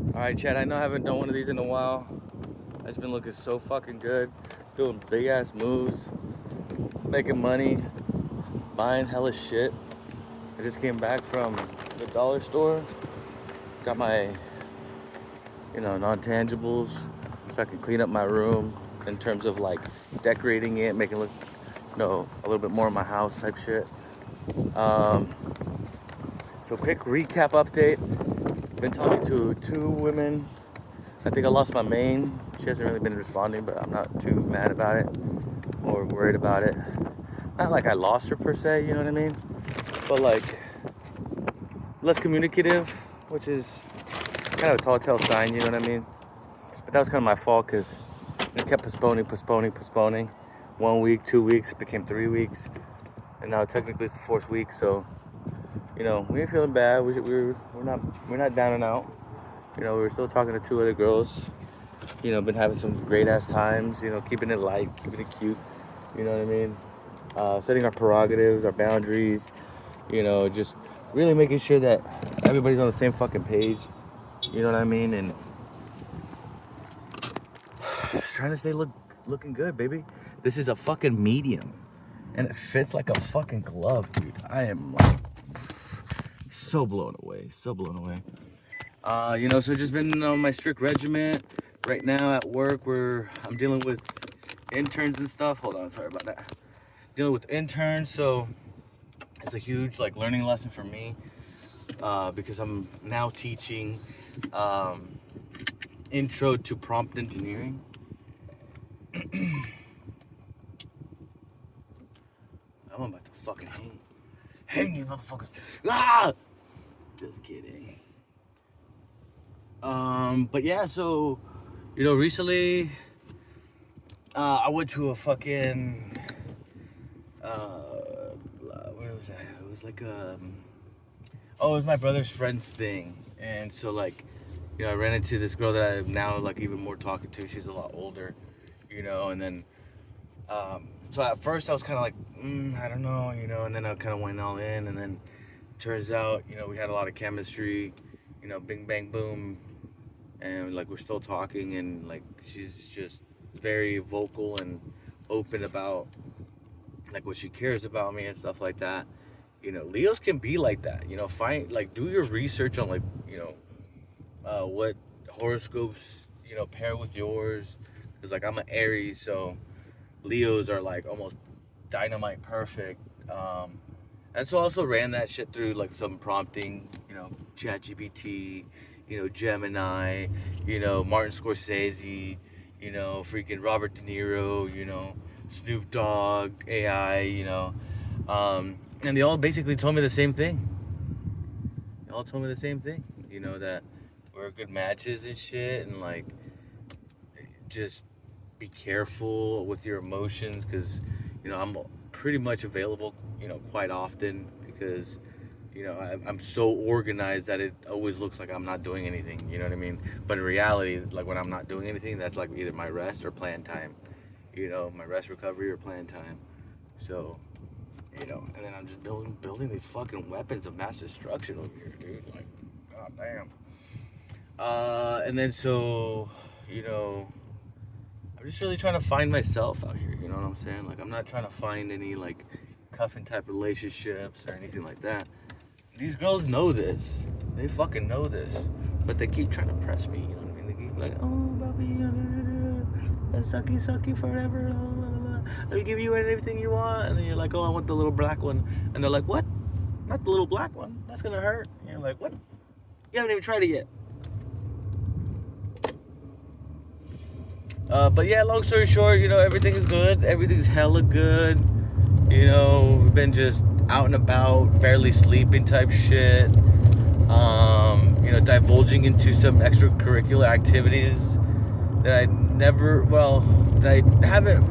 Alright, Chad, I know I haven't done one of these in a while. I've just been looking so fucking good, doing big ass moves, making money, buying hella shit. I just came back from the dollar store, got my, non-tangibles, so I can clean up my room in terms of like decorating it, making it look, a little bit more of my house type shit. Um, so quick recap update. Been talking to two women. I think I lost my main. She hasn't really been responding, but I'm not too mad about it or worried about it. Not like I lost her per se, you know what I mean? But like less communicative, which is kind of a tall tale sign, you know what I mean? But that was kind of my fault because I kept postponing. 1 week, 2 weeks, became 3 weeks, and now technically it's the fourth week. So, we ain't feeling bad. We're not down and out. We're still talking to two other girls. Been having some great ass times. Keeping it light, keeping it cute. You know what I mean? Setting our prerogatives, our boundaries. Just really making sure that everybody's on the same fucking page. You know what I mean? And just trying to stay looking good, baby. This is a fucking medium, and it fits like a fucking glove, dude. I am like so blown away. So just been on my strict regiment. Right now at work, I'm dealing with interns and stuff. Hold on, sorry about that. Dealing with interns, so it's a huge like learning lesson for me because I'm now teaching intro to prompt engineering. I'm about to fucking hang you motherfuckers. Ah! Just kidding. But yeah, so, recently, I went to a fucking, where was that? It was like it was my brother's friend's thing. And so, like, I ran into this girl that I'm now, like, even more talking to. She's a lot older, and then, so at first I was kind of like, I don't know, and then I kind of went all in, and then turns out, we had a lot of chemistry, bing, bang, boom, and like we're still talking, and like she's just very vocal and open about like what she cares about me and stuff like that. Leos can be like that. Do your research on like what horoscopes pair with yours, because like I'm an Aries, so Leos are like almost dynamite perfect. And so I also ran that shit through like some prompting, ChatGPT, Gemini, Martin Scorsese, freaking Robert De Niro, Snoop Dogg, AI, and they all basically told me the same thing. That we're good matches and shit, and like, just be careful with your emotions, because, I'm pretty much available, quite often, because, I'm so organized that it always looks like I'm not doing anything, you know what I mean? But in reality, like when I'm not doing anything, that's like either my rest or plan time, my rest, recovery, or plan time. So, and then I'm just building these fucking weapons of mass destruction over here, dude. Like, god damn. And then so, I'm just really trying to find myself out here, you know what I'm saying? Like, I'm not trying to find any, like, cuffing type relationships or anything like that. These girls know this. They fucking know this. But they keep trying to press me, you know what I mean? They keep like, oh, Bobby, sucky forever, I'll give you anything you want. And then you're like, oh, I want the little black one. And they're like, what? Not the little black one. That's gonna hurt. And you're like, what? You haven't even tried it yet. But yeah, long story short, everything is good. Everything's hella good. We've been just out and about, barely sleeping type shit. Divulging into some extracurricular activities that I haven't,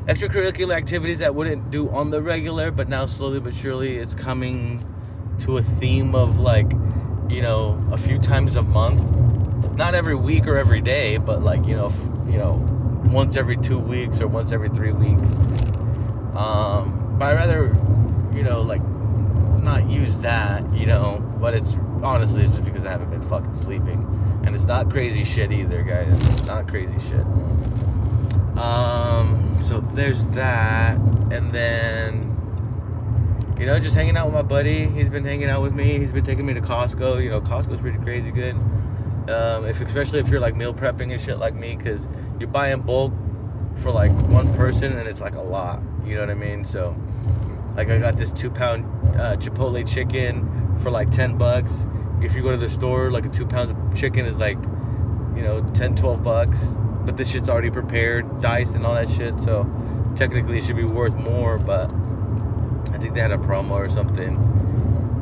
extracurricular activities that I wouldn't do on the regular, but now slowly but surely it's coming to a theme of like, a few times a month. Not every week or every day, but like, once every 2 weeks or once every 3 weeks. But I'd rather, like, not use that, But it's honestly just because I haven't been fucking sleeping. And it's not crazy shit either, guys. It's not crazy shit. So there's that. And then, you know, just hanging out with my buddy. He's been hanging out with me. He's been taking me to Costco. You know, Costco's pretty crazy good. Especially if you're like meal prepping and shit like me, because you buy in bulk for like one person and it's like a lot. You know what I mean? So, like, I got this 2-pound Chipotle chicken for like $10. If you go to the store, like a 2 pounds of chicken is like, you know, $10-12. But this shit's already prepared, diced, and all that shit. So technically it should be worth more, but I think they had a promo or something.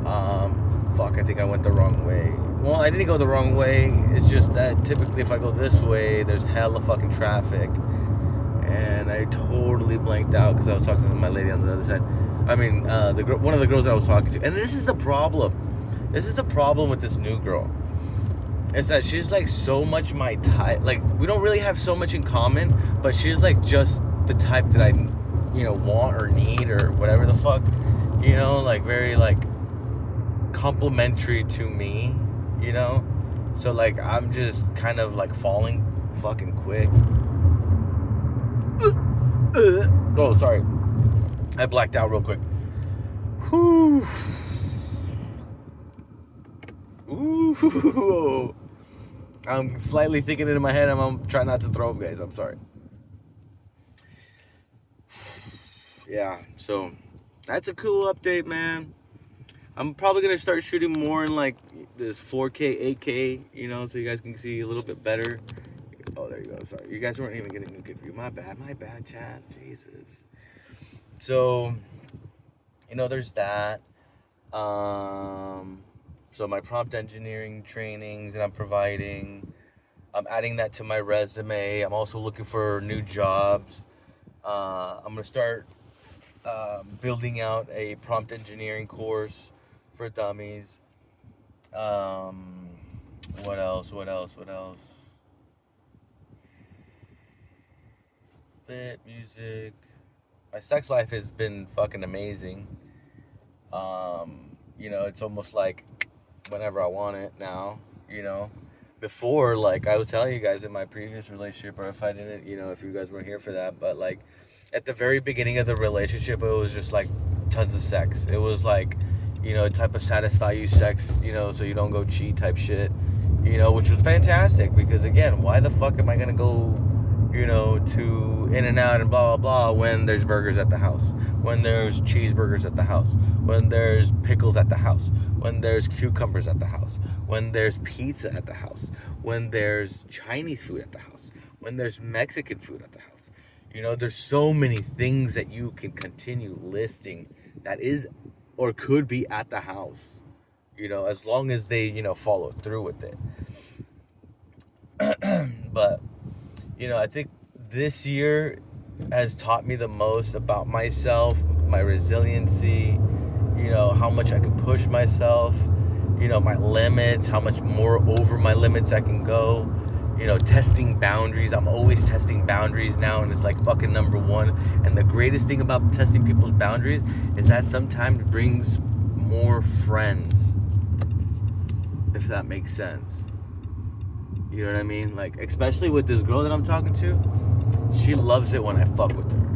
I think I went the wrong way. Well, I didn't go the wrong way. It's just that typically if I go this way, there's hella fucking traffic. And I totally blanked out because I was talking to my lady on the other side. I mean, one of the girls I was talking to. And this is the problem. This is the problem with this new girl. Is that she's like so much my type. Like, we don't really have so much in common, but she's like just the type that I, you know, want or need or whatever the fuck. You know, like very like complimentary to me, you know? So like I'm just kind of like falling fucking quick. Oh, sorry. I blacked out real quick. Whew. Ooh. I'm slightly thinking it in my head. I'm trying not to throw up, guys. I'm sorry. Yeah, so that's a cool update, man. I'm probably going to start shooting more in like this 4K, 8K, you know, so you guys can see a little bit better. Oh, there you go. Sorry. You guys weren't even getting a good view. My bad, Chad. Jesus. So, you know, there's that. So my prompt engineering trainings that I'm providing, I'm adding that to my resume. I'm also looking for new jobs. I'm going to start building out a prompt engineering course for dummies. What else? Fit, music. My sex life has been fucking amazing. You know, it's almost like whenever I want it now, you know. Before, like I was telling you guys in my previous relationship, or if I didn't, you know, if you guys weren't here for that, but like at the very beginning of the relationship, it was just like tons of sex. It was like, you know, type of satisfy you sex, you know, so you don't go cheat type shit, you know, which was fantastic because again, why the fuck am I gonna go, you know, to In-N-Out and blah, blah, blah, when there's burgers at the house, when there's cheeseburgers at the house, when there's pickles at the house, when there's cucumbers at the house, when there's pizza at the house, when there's Chinese food at the house, when there's Mexican food at the house. You know, there's so many things that you can continue listing that is or could be at the house, you know, as long as they, you know, follow through with it. But, you know, I think this year has taught me the most about myself, my resiliency, you know, how much I can push myself, you know, my limits, how much more over my limits I can go, you know, testing boundaries. I'm always testing boundaries now, and it's like fucking number one. And the greatest thing about testing people's boundaries is that sometimes it brings more friends, if that makes sense. You know what I mean? Like, especially with this girl that I'm talking to, she loves it when I fuck with her.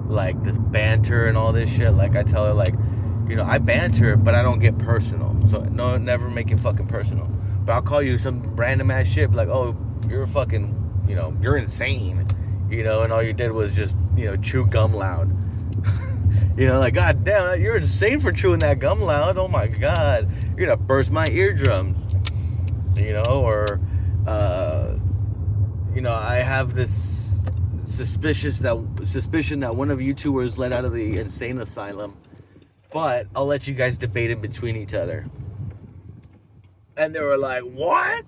Like, this banter and all this shit. Like, I tell her, like, you know, I banter, but I don't get personal. So, no, never make it fucking personal. But I'll call you some random ass shit, like, oh, you're fucking, you know, you're insane. You know, and all you did was just, you know, chew gum loud. You know, like, god damn, you're insane for chewing that gum loud. Oh my god. You're gonna burst my eardrums. You know, or... you know, I have this suspicion that one of you two was let out of the insane asylum, but I'll let you guys debate in between each other. And they were like, what?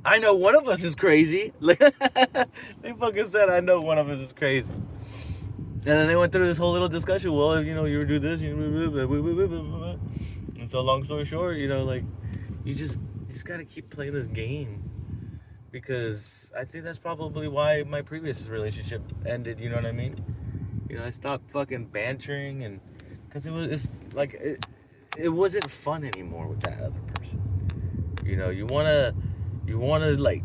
I know one of us is crazy. They fucking said, I know one of us is crazy. And then they went through this whole little discussion. Well, you know, you do this, and so long story short, you know, like, you just gotta keep playing this game. Because I think that's probably why my previous relationship ended, you know what I mean? You know, I stopped fucking bantering, and because it wasn't fun anymore with that other person. You know, you wanna like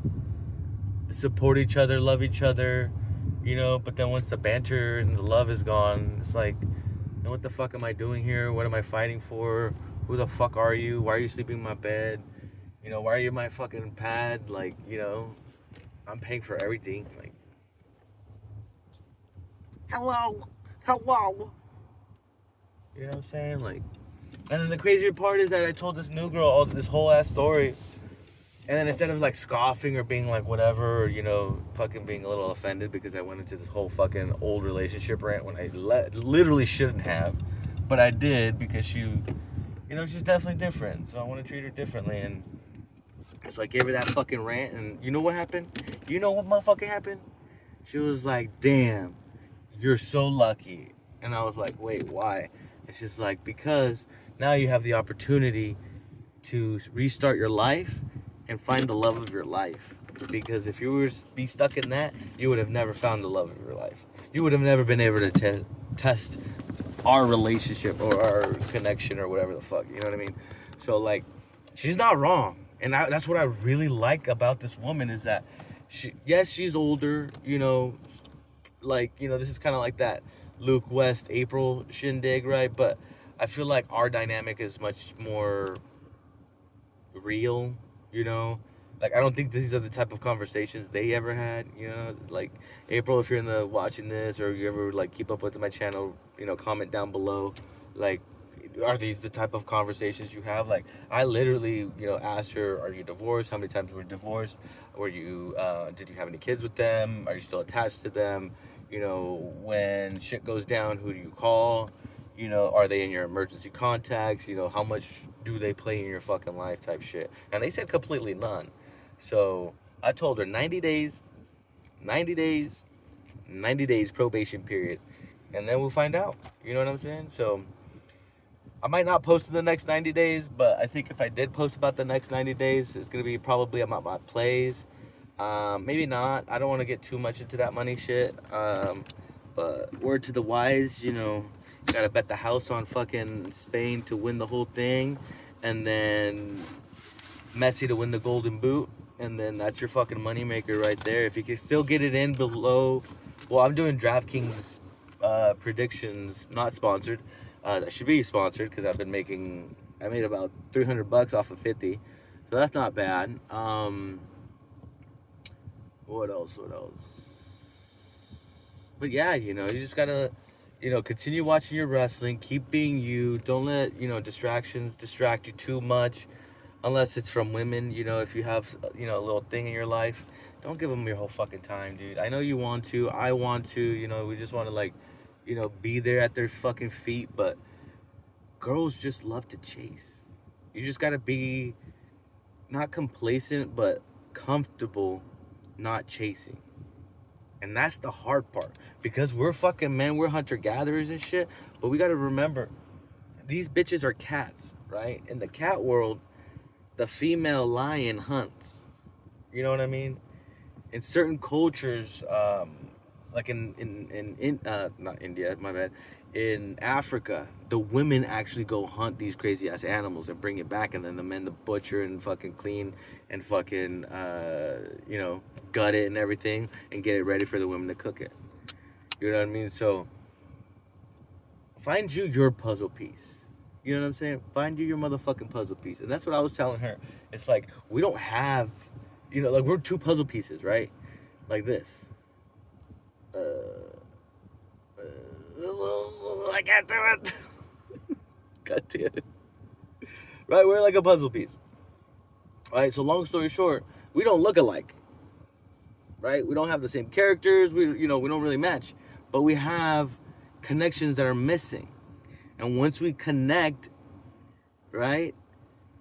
support each other, love each other, you know. But then once the banter and the love is gone, it's like, what the fuck am I doing here? What am I fighting for? Who the fuck are you? Why are you sleeping in my bed? You know, why are you in my fucking pad? Like, you know, I'm paying for everything. Like, hello, hello. You know what I'm saying? Like, and then the crazier part is that I told this new girl all this whole ass story. And then instead of like scoffing or being like whatever, or, you know, fucking being a little offended because I went into this whole fucking old relationship rant when I literally shouldn't have. But I did because you know, she's definitely different. So I want to treat her differently. And so I gave her that fucking rant. And you know what happened? You know what motherfucking happened? She was like, damn, you're so lucky. And I was like, wait, why? And she's like, because now you have the opportunity to restart your life and find the love of your life. Because if you were to be stuck in that, you would have never found the love of your life. You would have never been able to test our relationship or our connection or whatever the fuck. You know what I mean? So like, she's not wrong, and that's what I really like about this woman is that she's older. You know, like, you know, this is kind of like that Luke West April shindig, right? But I feel like our dynamic is much more real, you know. Like, I don't think these are the type of conversations they ever had, you know. Like, April, if you're in the watching this or you ever like keep up with my channel, you know, comment down below. Like, are these the type of conversations you have? Like, I literally, you know, asked her, are you divorced? How many times were you divorced? Were you did you have any kids with them? Are you still attached to them? You know, when shit goes down, who do you call? You know, are they in your emergency contacts? You know, how much do they play in your fucking life type shit? And they said completely none. So I told her 90 days, 90 days, 90 days probation period. And then we'll find out. You know what I'm saying? So I might not post in the next 90 days, but I think if I did post about the next 90 days, it's going to be probably about my plays. Maybe not. I don't want to get too much into that money shit. But word to the wise, you know, you got to bet the house on fucking Spain to win the whole thing. And then Messi to win the Golden Boot. And then that's your fucking moneymaker right there. If you can still get it in below... Well, I'm doing DraftKings predictions, not sponsored. That should be sponsored because I made about $300 off of 50. So that's not bad. What else? But yeah, you know, you just gotta, you know, continue watching your wrestling. Keep being you. Don't let, you know, distractions distract you too much. Unless it's from women, you know, if you have, you know, a little thing in your life, don't give them your whole fucking time, dude. I know you want to. I want to. You know, we just want to, like, you know, be there at their fucking feet. But girls just love to chase. You just got to be not complacent, but comfortable not chasing. And that's the hard part. Because we're fucking men. We're hunter-gatherers and shit. But we got to remember, these bitches are cats, right? In the cat world, the female lion hunts. You know what I mean? In certain cultures, like in not India, my bad, in Africa, the women actually go hunt these crazy ass animals and bring it back, and then the men the butcher and fucking clean and fucking you know, gut it and everything and get it ready for the women to cook it. You know what I mean? So find you your puzzle piece. You know what I'm saying? Find you your motherfucking puzzle piece. And that's what I was telling her. It's like, we don't have, you know, like, we're two puzzle pieces, right? Like this. I can't do it. God damn it. Right? We're like a puzzle piece. Right? So long story short, we don't look alike. Right? We don't have the same characters. We don't really match. But we have connections that are missing. And once we connect, right,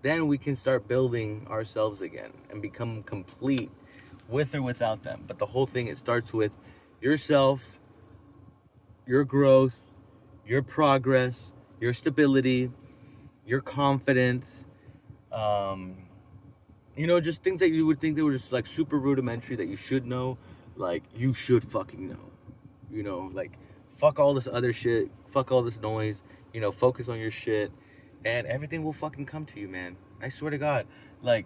then we can start building ourselves again and become complete with or without them. But the whole thing, it starts with yourself, your growth, your progress, your stability, your confidence, you know, just things that you would think they were just like super rudimentary that you should know, like you should fucking know, you know, like fuck all this other shit, fuck all this noise. You know, focus on your shit, and everything will fucking come to you, man. I swear to God. Like,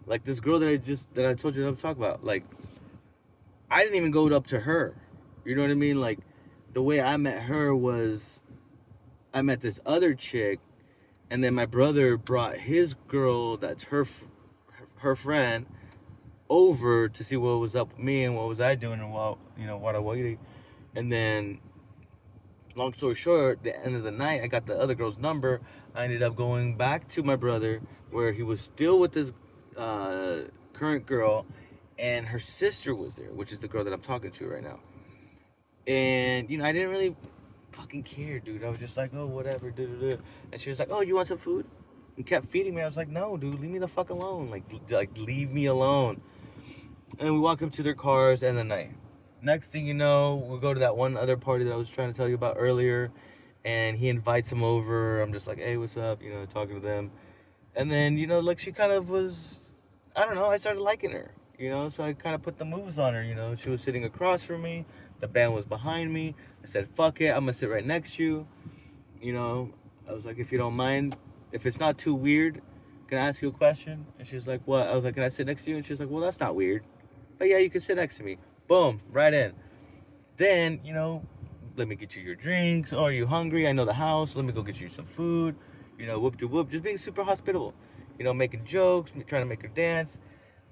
like this girl that I told you that I'm talking about. Like, I didn't even go up to her. You know what I mean? Like, the way I met her was, I met this other chick, and then my brother brought his girl, that's her friend, over to see what was up with me and what was I doing and what I waited. And then, long story short, the end of the night, I got the other girl's number. I ended up going back to my brother, where he was still with this current girl, and her sister was there, which is the girl that I'm talking to right now. And, I didn't really fucking care, dude. I was just like, oh, whatever, and she was like, oh, you want some food? And kept feeding me. I was like, no, dude, leave me the fuck alone. Like leave me alone. And we walk up to their cars, and the night. Next thing you know, we go to that one other party that I was trying to tell you about earlier, and he invites him over. I'm just like, hey, what's up? Talking to them. And then, like, she kind of was, I don't know, I started liking her, so I kind of put the moves on her, she was sitting across from me, the band was behind me. I said, fuck it, I'm gonna sit right next to you, I was like, if you don't mind, if it's not too weird, can I ask you a question? And she's like, what? I was like, can I sit next to you? And she's like, well, that's not weird, but yeah, you can sit next to me. Boom, right in. Then, let me get you your drinks. Oh, are you hungry? I know the house. Let me go get you some food. Whoop de whoop. Just being super hospitable. Making jokes, trying to make her dance.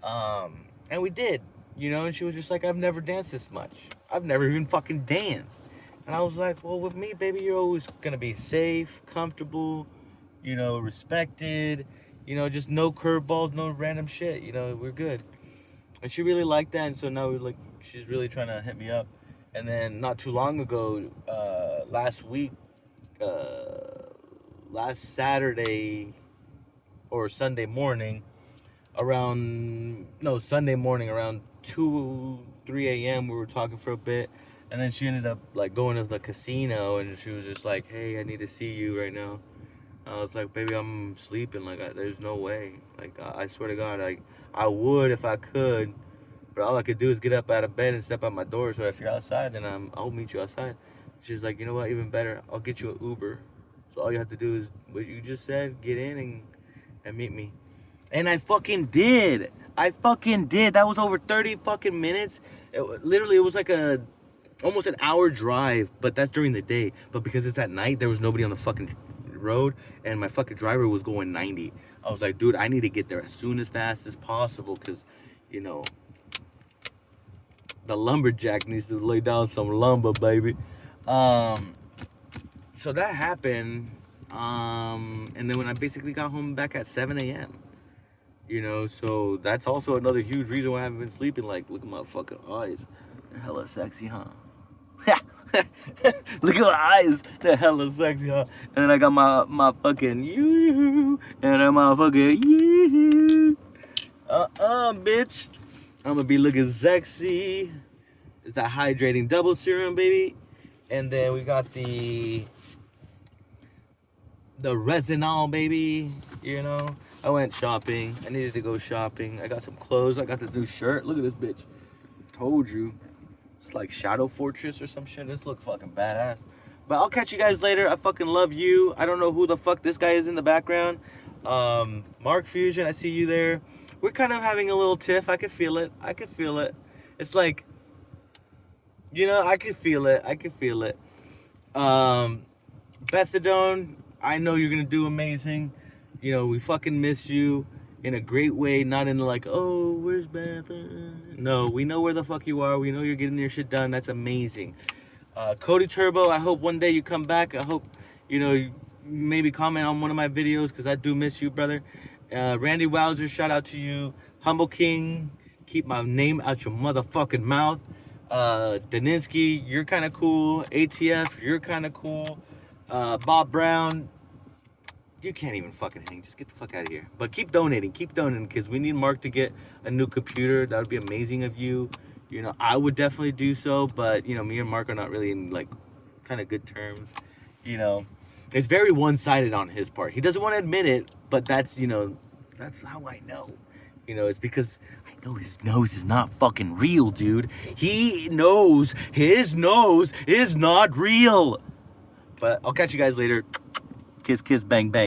And we did. And she was just like, I've never danced this much. I've never even fucking danced. And I was like, well, with me, baby, you're always gonna be safe, comfortable, respected. Just no curveballs, no random shit. We're good. And she really liked that, and so now she's really trying to hit me up. And then not too long ago, last week, last Saturday or Sunday morning, Sunday morning around 2, 3 a.m. we were talking for a bit, and then she ended up going to the casino, and she was just like, hey, I need to see you right now. I was like, baby, I'm sleeping. There's no way. I swear to God, I would if I could, but all I could do is get up out of bed and step out my door. So if you're outside, then I'll meet you outside. She's like, you know what? Even better, I'll get you an Uber. So all you have to do is what you just said, get in and meet me. And I fucking did. That was over 30 fucking minutes. It was like almost an hour drive, but that's during the day. But because it's at night, there was nobody on the fucking road, and my fucking driver was going 90. I was like, dude, I need to get there as soon as fast as possible, because the lumberjack needs to lay down some lumber, baby. So that happened, and then when I basically got home back at 7 a.m. So that's also another huge reason why I haven't been sleeping. Look at my fucking eyes, they're hella sexy, huh? Look at my eyes, they're hella sexy, huh? And then I got my fucking you, and I'm my fucking you. Bitch, I'm gonna be looking sexy. It's that hydrating double serum, baby. And then we got the Resinol, baby. I went shopping. I needed to go shopping. I got some clothes. I got this new shirt. Look at this bitch. Told you. It's like Shadow Fortress or some shit. This look fucking badass. But I'll catch you guys later. I fucking love you. I don't know who the fuck this guy is in the background. Mark Fusion, I see you there. We're kind of having a little tiff. I could feel it. It's like, I could feel it. Bethadone, I know you're gonna do amazing. We fucking miss you in a great way, not in oh, where's Beth? No, we know where the fuck you are. We know you're getting your shit done. That's amazing. Cody Turbo, I hope one day you come back. I hope, you maybe comment on one of my videos, because I do miss you, brother. Randy Wowzer, shout out to you. Humble King, keep my name out your motherfucking mouth. Daninsky, you're kind of cool. ATF, you're kind of cool. Bob Brown, you can't even fucking hang. Just get the fuck out of here. But keep donating, because we need Mark to get a new computer. That would be amazing of you. I would definitely do so, but me and Mark are not really in kind of good terms. It's very one-sided on his part. He doesn't want to admit it, but that's that's how I know. It's because I know his nose is not fucking real, dude. He knows his nose is not real. But I'll catch you guys later. Kiss, kiss, bang, bang.